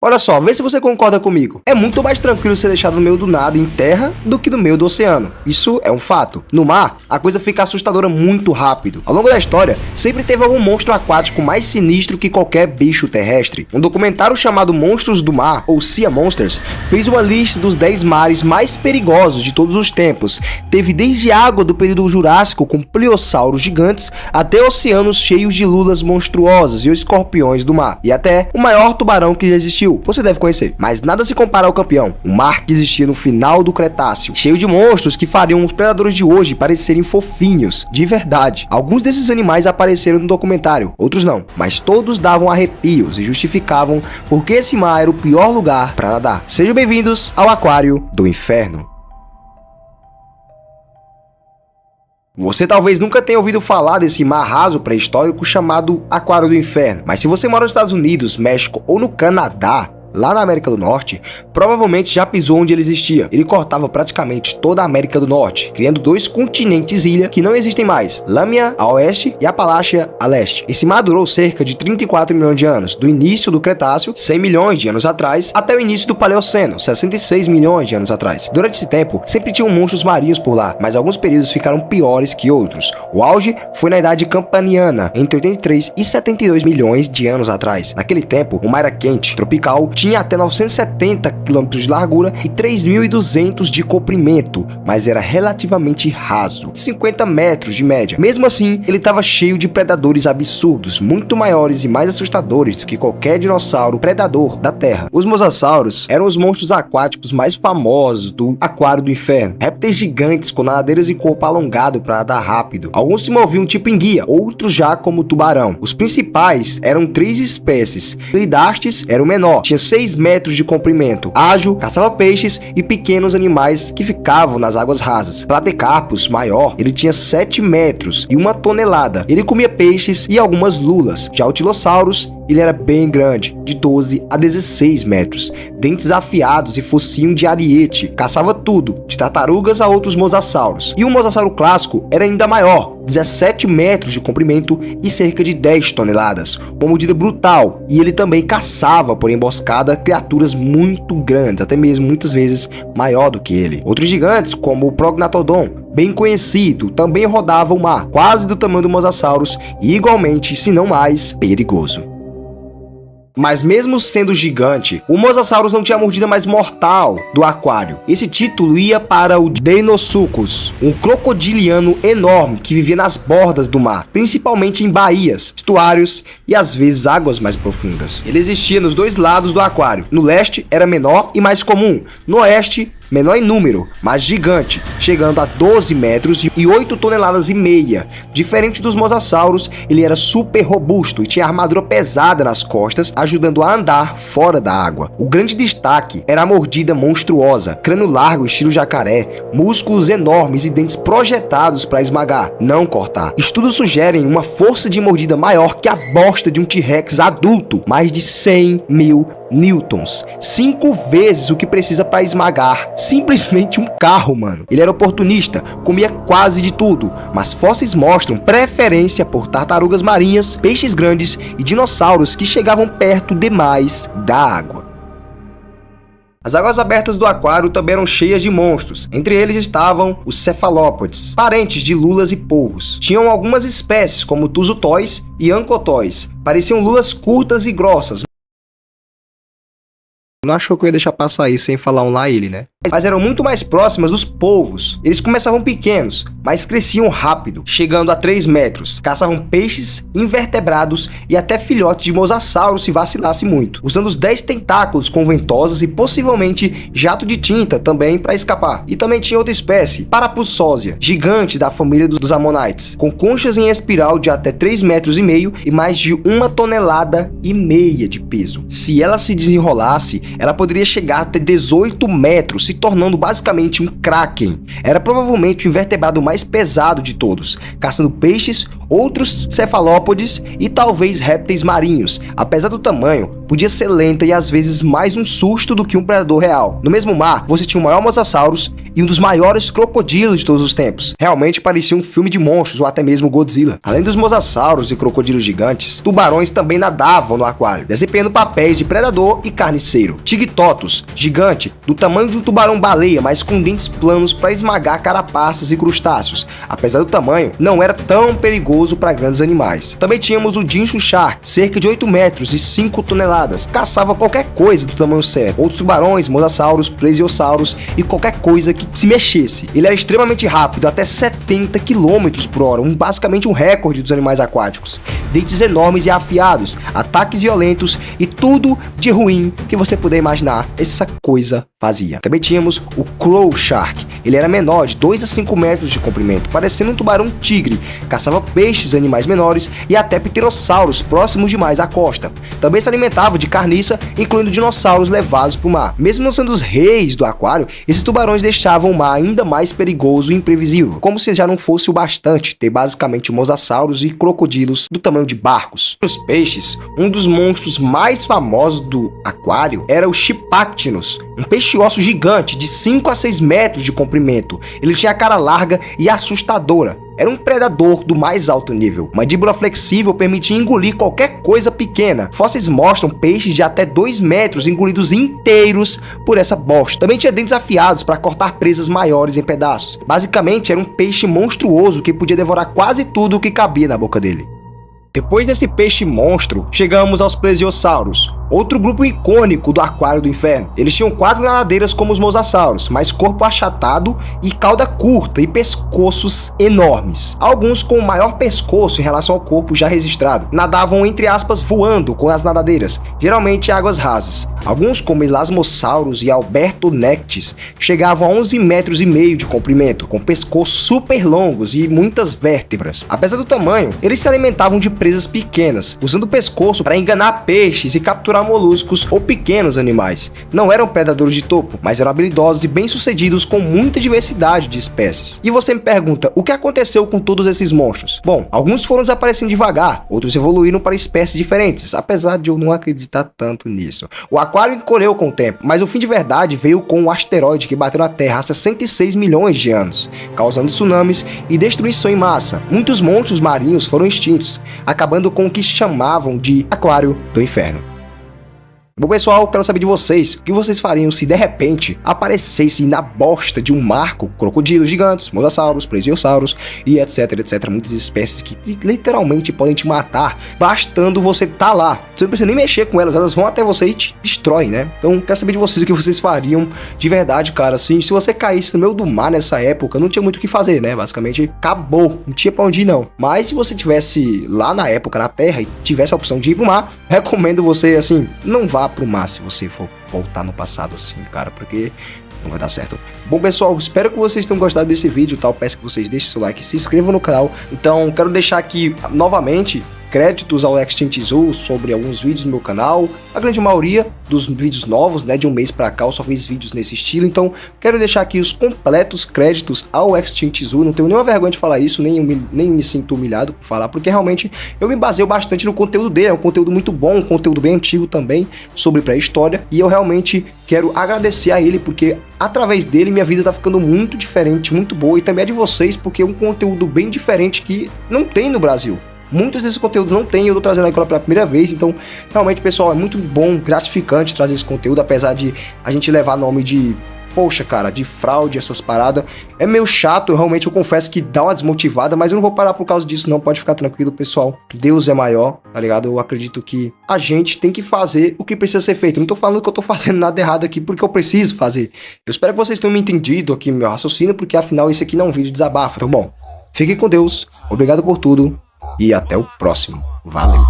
Olha só, vê se você concorda comigo. É muito mais tranquilo ser deixado no meio do nada, em terra, do que no meio do oceano. Isso é um fato. No mar, a coisa fica assustadora muito rápido. Ao longo da história, sempre teve algum monstro aquático mais sinistro que qualquer bicho terrestre. Um documentário chamado Monstros do Mar, ou Sea Monsters, fez uma lista dos 10 mares mais perigosos de todos os tempos. Teve desde água do período Jurássico com pliossauros gigantes, até oceanos cheios de lulas monstruosas e os escorpiões do mar. E até o maior tubarão que já existiu. Você deve conhecer, mas nada se compara ao campeão, o mar que existia no final do Cretáceo, cheio de monstros que fariam os predadores de hoje parecerem fofinhos, de verdade. Alguns desses animais apareceram no documentário, outros não, mas todos davam arrepios e justificavam porque esse mar era o pior lugar para nadar. Sejam bem-vindos ao Aquário do Inferno. Você talvez nunca tenha ouvido falar desse mar raso pré-histórico chamado Aquário do Inferno, mas se você mora nos Estados Unidos, México ou no Canadá, lá na América do Norte, provavelmente já pisou onde ele existia. Ele cortava praticamente toda a América do Norte, criando 2 continentes-ilha que não existem mais, Lâmia a oeste e Apalácia a leste. Esse mar durou cerca de 34 milhões de anos, do início do Cretáceo, 100 milhões de anos atrás, até o início do Paleoceno, 66 milhões de anos atrás. Durante esse tempo, sempre tinham monstros marinhos por lá, mas alguns períodos ficaram piores que outros. O auge foi na Idade Campaniana, entre 83 e 72 milhões de anos atrás. Naquele tempo, o mar era quente, tropical, tinha até 970 km de largura e 3.200 de comprimento, mas era relativamente raso, 50 metros de média. Mesmo assim, ele estava cheio de predadores absurdos, muito maiores e mais assustadores do que qualquer dinossauro predador da Terra. Os mosassauros eram os monstros aquáticos mais famosos do Aquário do Inferno, répteis gigantes com nadadeiras e corpo alongado para nadar rápido. Alguns se moviam tipo enguia, outros já como tubarão. Os principais eram 3 espécies. Lidastes era o menor, tinha 6 metros de comprimento, ágil, caçava peixes e pequenos animais que ficavam nas águas rasas. Platecarpus, maior, ele tinha 7 metros e 1 tonelada. Ele comia peixes e algumas lulas. Já o Tilossauros, ele era bem grande, de 12 a 16 metros, dentes afiados e focinho de ariete, caçava tudo, de tartarugas a outros mosassauros. E o mosassauro clássico era ainda maior, 17 metros de comprimento e cerca de 10 toneladas, uma mordida brutal, e ele também caçava por emboscada criaturas muito grandes, até mesmo muitas vezes maior do que ele. Outros gigantes, como o Prognathodon, bem conhecido, também rodava o mar, quase do tamanho do Mosasaurus e igualmente, se não mais, perigoso. Mas mesmo sendo gigante, o Mosasaurus não tinha a mordida mais mortal do aquário. Esse título ia para o Deinosuchus, um crocodiliano enorme que vivia nas bordas do mar, principalmente em baías, estuários e às vezes águas mais profundas. Ele existia nos 2 lados do aquário. No leste era menor e mais comum, no oeste menor em número, mas gigante, chegando a 12 metros e 8 toneladas e meia. Diferente dos mosassauros, ele era super robusto e tinha armadura pesada nas costas, ajudando a andar fora da água. O grande destaque era a mordida monstruosa, crânio largo estilo jacaré, músculos enormes e dentes projetados para esmagar, não cortar. Estudos sugerem uma força de mordida maior que a bosta de um T-Rex adulto, mais de 100 mil newtons, 5 vezes o que precisa para esmagar simplesmente um carro, mano. Ele era oportunista, comia quase de tudo, mas fósseis mostram preferência por tartarugas marinhas, peixes grandes e dinossauros que chegavam perto demais da água. As águas abertas do aquário também eram cheias de monstros. Entre eles estavam os cefalópodes, parentes de lulas e polvos. Tinham algumas espécies como tusutóis e ancotóis. Pareciam lulas curtas e grossas. Não achou que eu ia deixar passar isso sem falar um lá ele, né? Mas eram muito mais próximas dos polvos. Eles começavam pequenos, mas cresciam rápido, chegando a 3 metros. Caçavam peixes, invertebrados e até filhotes de mosassauro se vacilasse muito, usando os 10 tentáculos com ventosas e possivelmente jato de tinta também para escapar. E também tinha outra espécie, Parapussósia, gigante da família dos Ammonites, com conchas em espiral de até 3 metros e meio e mais de 1 tonelada e meia de peso. Se ela se desenrolasse, ela poderia chegar até 18 metros se tornando basicamente um kraken. Era provavelmente o invertebrado mais pesado de todos, caçando peixes, outros cefalópodes e talvez répteis marinhos. Apesar do tamanho, podia ser lenta e às vezes mais um susto do que um predador real. No mesmo mar, você tinha o maior mosasaurus e um dos maiores crocodilos de todos os tempos. Realmente parecia um filme de monstros ou até mesmo Godzilla. Além dos mosassauros e crocodilos gigantes, tubarões também nadavam no aquário, desempenhando papéis de predador e carniceiro. Tigtotus, gigante, do tamanho de um tubarão-baleia, mas com dentes planos para esmagar carapaças e crustáceos. Apesar do tamanho, não era tão perigoso para grandes animais. Também tínhamos o Ginshu Shark, cerca de 8 metros e 5 toneladas. Caçava qualquer coisa do tamanho certo. Outros tubarões, mosassauros, plesiosauros e qualquer coisa que se mexesse. Ele era extremamente rápido, até 70 km por hora, basicamente um recorde dos animais aquáticos. Dentes enormes e afiados, ataques violentos e tudo de ruim que você puder imaginar, essa coisa fazia. Também tínhamos o Crow Shark. Ele era menor, de 2 a 5 metros de comprimento, parecendo um tubarão-tigre. Caçava peixes, animais menores e até pterossauros próximos demais à costa. Também se alimentava de carniça, incluindo dinossauros levados para o mar. Mesmo não sendo os reis do aquário, esses tubarões deixavam o mar ainda mais perigoso e imprevisível, como se já não fosse o bastante ter basicamente mosassauros e crocodilos do tamanho de barcos. Os peixes, um dos monstros mais famosos do aquário era o Chipactinus, um peixe-osso gigante de 5 a 6 metros de comprimento. Ele tinha a cara larga e assustadora. Era um predador do mais alto nível. Mandíbula flexível permitia engolir qualquer coisa pequena. Fósseis mostram peixes de até 2 metros engolidos inteiros por essa bosta. Também tinha dentes afiados para cortar presas maiores em pedaços. Basicamente era um peixe monstruoso que podia devorar quase tudo o que cabia na boca dele. Depois desse peixe monstro, chegamos aos plesiosauros, outro grupo icônico do Aquário do Inferno. Eles tinham 4 nadadeiras como os mosassauros, mas corpo achatado e cauda curta e pescoços enormes. Alguns com o maior pescoço em relação ao corpo já registrado. Nadavam entre aspas voando com as nadadeiras, geralmente em águas rasas. Alguns como Elasmosaurus e Albertonectes chegavam a 11 metros e meio de comprimento, com pescoços super longos e muitas vértebras. Apesar do tamanho, eles se alimentavam de presas pequenas, usando o pescoço para enganar peixes e capturar moluscos ou pequenos animais. Não eram predadores de topo, mas eram habilidosos e bem-sucedidos com muita diversidade de espécies. E você me pergunta, o que aconteceu com todos esses monstros? Bom, alguns foram desaparecendo devagar, outros evoluíram para espécies diferentes, apesar de eu não acreditar tanto nisso. O aquário encolheu com o tempo, mas o fim de verdade veio com um asteroide que bateu na Terra há 66 milhões de anos, causando tsunamis e destruição em massa. Muitos monstros marinhos foram extintos, acabando com o que chamavam de Aquário do Inferno. Bom pessoal, quero saber de vocês, o que vocês fariam se de repente aparecesse na bosta de um marco crocodilos gigantes, mosassauros, plesiosauros e etc, muitas espécies que literalmente podem te matar, bastando você tá lá. Você não precisa nem mexer com elas, elas vão até você e te destroem, né? Então quero saber de vocês o que vocês fariam de verdade, cara. Assim, se você caísse no meio do mar nessa época, não tinha muito o que fazer, né? Basicamente acabou, não tinha pra onde ir não. Mas se você tivesse lá na época na Terra e tivesse a opção de ir pro mar, recomendo você, assim, não vá pro mar se você for voltar no passado assim, cara, porque não vai dar certo. Bom pessoal, espero que vocês tenham gostado desse vídeo, tal. Peço que vocês deixem seu like, se inscrevam no canal. Então quero deixar aqui novamente créditos ao Extinct Zoo sobre alguns vídeos do meu canal. A grande maioria dos vídeos novos, né, de um mês pra cá, eu só fiz vídeos nesse estilo. Então quero deixar aqui os completos créditos ao Extinct Zoo. Não tenho nenhuma vergonha de falar isso, nem me sinto humilhado por falar, porque realmente eu me baseio bastante no conteúdo dele. É um conteúdo muito bom, um conteúdo bem antigo também, sobre pré-história. E eu realmente quero agradecer a ele, porque através dele minha vida tá ficando muito diferente, muito boa. E também a de vocês, porque é um conteúdo bem diferente que não tem no Brasil. Muitos desses conteúdos não tem, eu tô trazendo agora pela primeira vez, então realmente, pessoal, é muito bom, gratificante trazer esse conteúdo, apesar de a gente levar nome de, poxa, cara, de fraude, essas paradas. É meio chato, eu confesso que dá uma desmotivada, mas eu não vou parar por causa disso não, pode ficar tranquilo, pessoal. Deus é maior, tá ligado? Eu acredito que a gente tem que fazer o que precisa ser feito. Não tô falando que eu tô fazendo nada errado aqui, porque eu preciso fazer. Eu espero que vocês tenham me entendido aqui no meu raciocínio, porque afinal esse aqui não é um vídeo de desabafo, então bom. Fiquem com Deus, obrigado por tudo. E até o próximo. Valeu!